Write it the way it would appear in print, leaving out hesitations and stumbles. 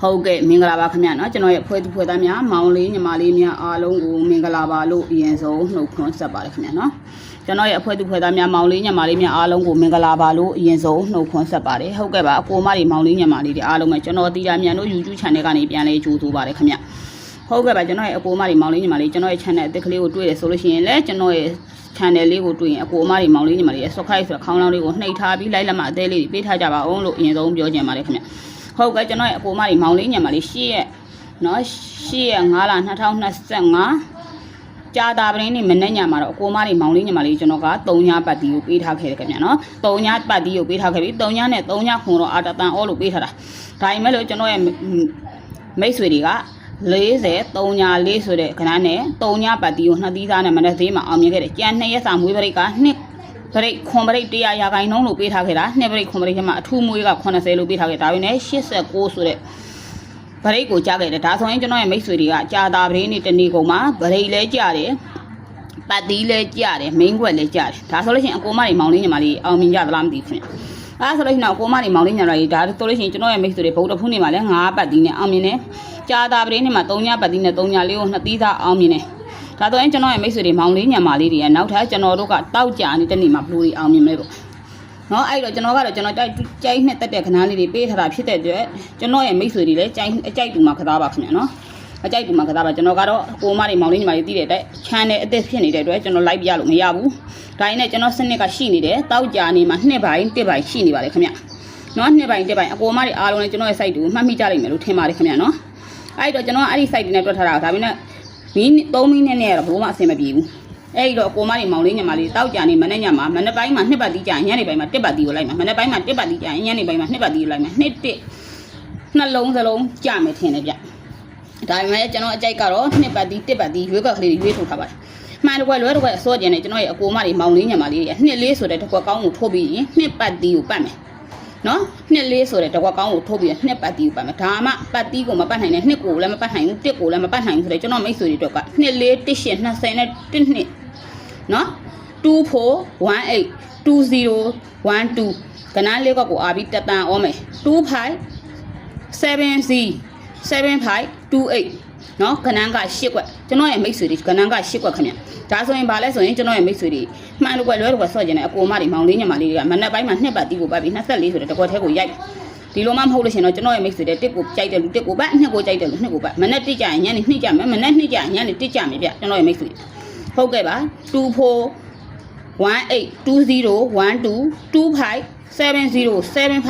ဟုတ်ကဲ့မင်္ဂလာပါခင်ဗျာနော်ကျွန်တော်ရဲ့ဖွဲ့သူဖွဲ့သားများမောင်လေးညီမလေးများအားလုံးကိုမင်္ဂလာပါလို့အရင်ဆုံးနှုတ်ခွန်းဆက်ပါတယ်ခင်ဗျာနော်ကျွန်တော်ရဲ့အဖွဲ့သူဖွဲ့သားများမောင်လေးညီမလေးများအားလုံးကိုမင်္ဂလာပါလို့အရင်ဆုံးနှုတ်ခွန်းဆက်ပါတယ်ဟုတ်ကဲ့ပါအကိုမတွေမောင်လေးညီမလေးတွေအားလုံးပဲကျွန်တော်တီတာမြန်တို့ YouTube channel ကနေပြန်လဲကြိုးဆိုပါတယ်ခင်ဗျာဟုတ်ကဲ့ပါကျွန်တော်ရဲ့အကိုမတွေမောင်လေးညီမလေးကျွန်တော်ရဲ့ channel အသစ်ကလေးကိုတွေ့ရဆိုလို့ရှိရင်လည်းကျွန်တော်ရဲ့ channel လေးကိုတွေ့ရင်အကိုအမတွေမောင်လေးညီမလေးရဲ့ subscribe ဆိုတဲ့ခေါင်းလောင်းလေးကိုနှိပ်ထားပြီး like လက်မအသေးလေးတွေပေးထားကြပါအောင်လို့အရင်ဆုံးပြောချင်ပါတယ်ခင်ဗျာဟုတ်ကဲ့ကျွန်တော်ရဲ့အကိုမတွေမောင်လေးညီမလေး8ရက်နော်8ရက်5လ2025ကြာတာပရင်းနေမနေ့ညမှာတော့အကိုမတွေမောင်လေးညီမလေးကျွန်တော်က3ညပတ်တီကိုပေးထားခဲ့တယ်ခင်ဗျာနော်3ညပတ်တီကိုပေးထားခဲ့ပြီး3ညနဲ့3ညခွန်တော့အာတတန်အောလို့ပေးထားတာဒါပေမဲ့လို့ကျွန်တော်ရဲ့မိတ်ဆွေတွေက40 3ည4ဆိုတဲ့ခဏနဲ့3ညပတ်တီကို2သီးသားနဲ့မနေ့သေးမှာအောင်မြင်ခဲ့တယ်ကြံ2ရက်စာမွေးပရိတ်က2ပရိတ်ခွန်ပရိတ်100ရာခိုင်နှုန်းလို့ပေးထားခဲ့တာ2ပရိတ်ခွန်ပရိတ်ထဲမှာအထူးမွေးက80လို့ပေးထားခဲ့ဒါပေမဲ့89ဆိုတဲ့ပရိတ်ကိုကြားခဲ့တယ်ဒါဆိုရင်ကျွန်တော်ရဲ့မိတ်ဆွေတွေကကြာတာပရင်းနေတနေ့ကုန်မှာပရိတ်လဲကြတယ်ပတ်တီးလဲကြတယ်မင်းခွက်လဲကြတယ်ဒါဆိုလို့ရှိရင်အကိုမတွေမောင်လေးညီမလေးအောင်မြင်ကြသလားမသိဘူးခင်ဗျအဲဆိုလို့ရှိရင်အကိုမတွေမောင်လေးညီမလေးဒါဆိုလို့ရှိရင်ကျွန်တော်ရဲ့မိတ်ဆွေတွေဗုဒ္ဓဖူးနေမှာလဲ9ပတ်တီးနဲ့အောင်မြင်တယ်ကြာတာပရင်းနေမှာ3ညပတ်တီးနဲ့3ညလေးကို2သီးသားအောင်မြင်တယ်ဒါဆိုရင်ကျွန်တော်ရဲ့မိတ်ဆွေတွေမောင်လေးညီမလေးတွေကနောက်ထပ်ကျွန်တော်တို့ကတောက်ကြနေတဲ့နေ့မှာဘလူးတွေအောင်မြင်မယ်လို့နော်အဲ့တော့ကျွန်တော်ကတော့ကျွန်တော်ကြိုက်နှစ်တက်တဲ့ခဏလေးတွေပေးထားတာဖြစ်တဲ့အတွက်ကျွန်တော်ရဲ့မိတ်ဆွေတွေလည်းအကြိုက်တူမှာကစားပါခင်ဗျာနော်အကြိုက်တူမှာကစားပါကျွန်တော်ကတော့ကိုမတွေမောင်လေးညီမလေးသိတဲ့အတွက် channel အသစ်ဖြစ်နေတဲ့အတွက်ကျွန်တော် like ပြလို့မရဘူးဒါရင်းနဲ့ကျွန်တော်စနစ်ကရှိနေတယ်တောက်ကြနေမှာ2ပိုင်း1ပိုင်းရှိနေပါတယ်ခင်ဗျာနော်2ပိုင်း1ပိုင်းအကိုမတွေအားလုံးလည်းကျွန်တော်ရဲ့ site ကိုမှတ်မိကြလိမ့်မယ်လို့ထင်ပါတယ်ခင်ဗျာနော်အဲ့တော့ကျွန်တော်အဲ့ဒီ site တွေနဲ့တွက်ထားတာဒါပေမဲ့3မိနစ်နဲ့တော့ဘယ်မှအဆင်မပြေဘူးအဲ့တော့ကိုမတွေမောင်လေးညီမလေးတောက်ကြနေမနေ့ညမှာမနေ့ပိုင်းမှာ2ပတ်တီးကြာညနေပိုင်းမှာ1ပတ်တီးကိုလိုက်မှာမနေ့ပိုင်းမှာ1ပတ်တီးကြာညနေပိုင်းမှာ2ပတ်တီးကိုလိုက်မှာနှလုံးစလုံးကြာမယ်ထင်တယ်ဗျဒါပေမဲ့ကျွန်တော်အကြိုက်ကတော့2ပတ်တီး1ပတ်တီးရွေးကောက်ကလေးရွေးထုတ်ထားပါတယ်မှန်တော့လွဲတော့အစောကျင်နေကျွန်တော်ရဲ့အကိုမတွေမောင်လေးညီမလေးတွေ2လေးဆိုတဲ့တစ်ခွက်ကောင်းကိုထိုးပြီးရင်2ပတ်တီးကိုပတ်မယ်နော်2လေးဆိုတဲ့တစ်ခွက်ကောင်းကိုထိုးပြီး2ပတ်တီးကိုပတ်မယ်ဒါမှပတ်တီးကိုမပတ်နိုင်နဲ့2ကိုလည်းမပတ်နိုင်ဘူး1ကိုလည်းမပတ်နိုင်ဘူးဆိုတော့ကျွန်တော်မိတ်ဆွေတွေအတွက်က2 4 1 8 20နဲ့1နှစ်နော်2418 2012ကနန်းလေးကိုအားပြီးတက်တန်အောင်မယ်25707528နော်ကနန်းက8ခွက်ကျွန်တော်ရဲ့မိတ်ဆွေတွေကနန်းက8ခွက်ခင်ဗျဒါဆိုရင်ဗာလဲဆိုရင်ကျွန်တော်ရဲ့မိတ်ဆွေတွေမှန်လို့ကွယ်လွဲတော့ဆော့ကျင်တဲ့အကိုမတွေမောင်လေးညီမလေးတွေကမနက်ပိုင်းမှာ2ပတ်တီးကိုပတ်ပြီး24ဆိုတဲ့တကွက်ထဲကိုရိုက်ဒီလိုမှမဟုတ်လို့ရှင်တော့ကျွန်တော်ရဲ့မိတ်ဆွေတွေတစ်ကိုကြိုက်တယ်လူတစ်ကိုပတ်2ကိုကြိုက်တယ်လူ2ကိုပတ်မနက်1ကြရင်ညနေ2ကြမယ်မနက်2ကြရင်ညနေ1ကြမယ်ဗျကျွန်တော်ရဲ့မိတ်ဆွေဟုတ်ကဲ့ပါ2418 2012 257075နဲ့